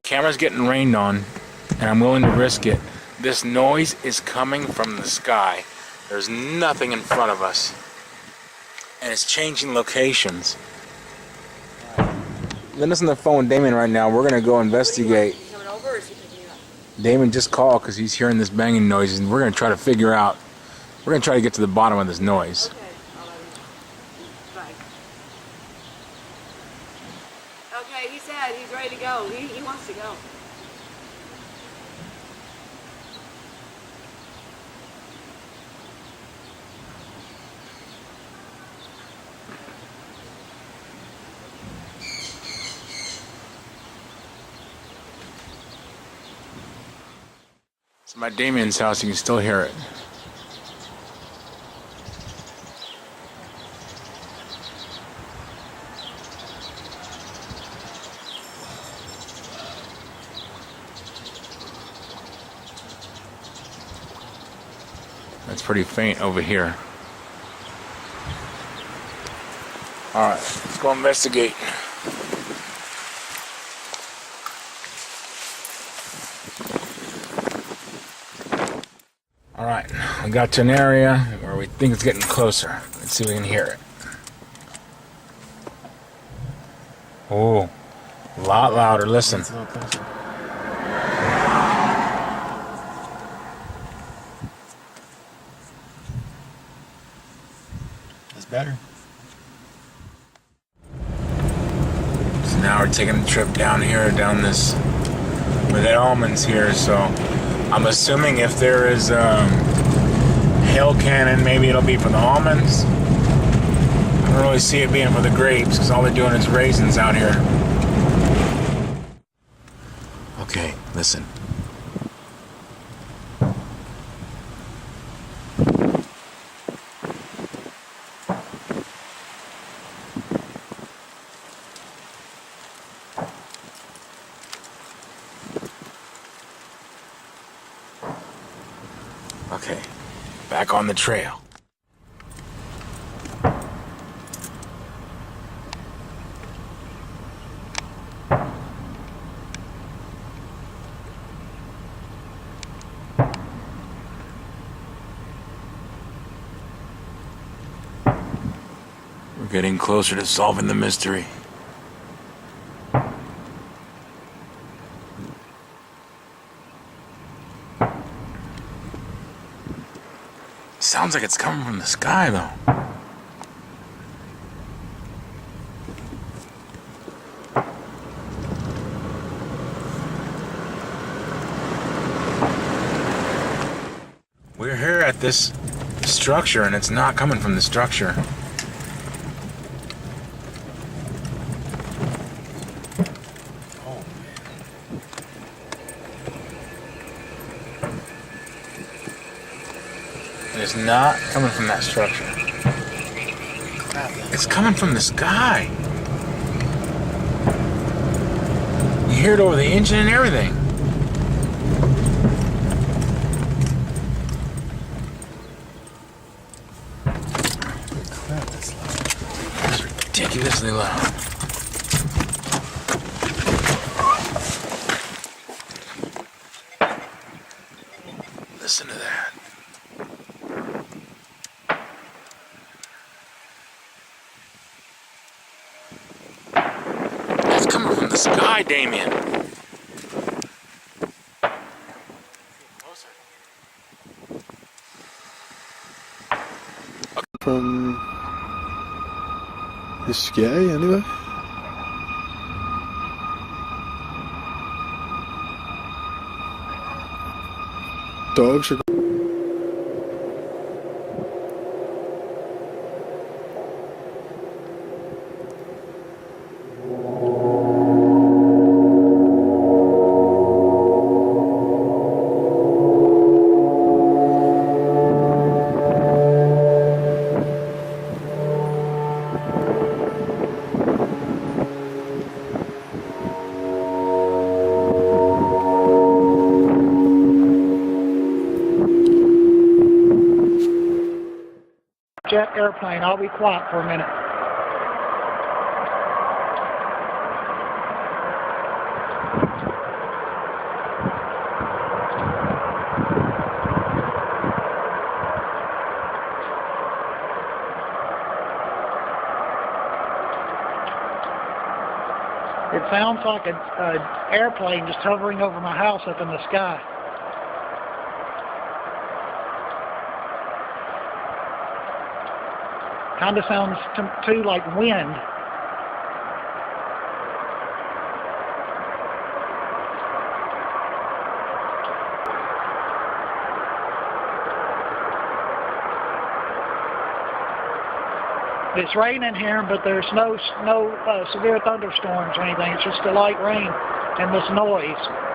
camera's getting rained on, and I'm willing to risk it. This noise is coming from the sky. There's nothing in front of us. And it's changing locations. Linda's on the phone with Damon right now. We're going to go investigate. Coming over, or is he picking you up? Damon just called because he's hearing this banging noise, and we're going to try to figure out. We're going to try to get to the bottom of this noise. Okay, I'll let him know. Bye. Okay, he said he's ready to go. He wants to go. It's by Damien's house. You can still hear it. That's pretty faint over here. Alright, let's go investigate. Alright, we got to an area where we think it's getting closer. Let's see if we can hear it. Oh, a lot louder. Listen. It's a little closer. That's better. So now we're taking a trip down here, down this, where the almonds here. So I'm assuming if there is hail cannon, maybe it'll be for the almonds. I don't really see it being for the grapes because all they're doing is raisins out here. Okay, listen. Okay, back on the trail. We're getting closer to solving the mystery. Sounds like it's coming from the sky, though. We're here at this structure, and it's not coming from the structure. Oh, man. It's not coming from that structure. It's coming from the sky. You hear it over the engine and everything. Crap, that's loud. It's ridiculously loud. Listen to that. That's coming from the sky, Damien. From the sky, anyway. Dogs are. Jet airplane. I'll be quiet for a minute. It sounds like an airplane just hovering over my house up in the sky. Kind of sounds too like wind. It's raining here, but there's no severe thunderstorms or anything. It's just a light rain and this noise.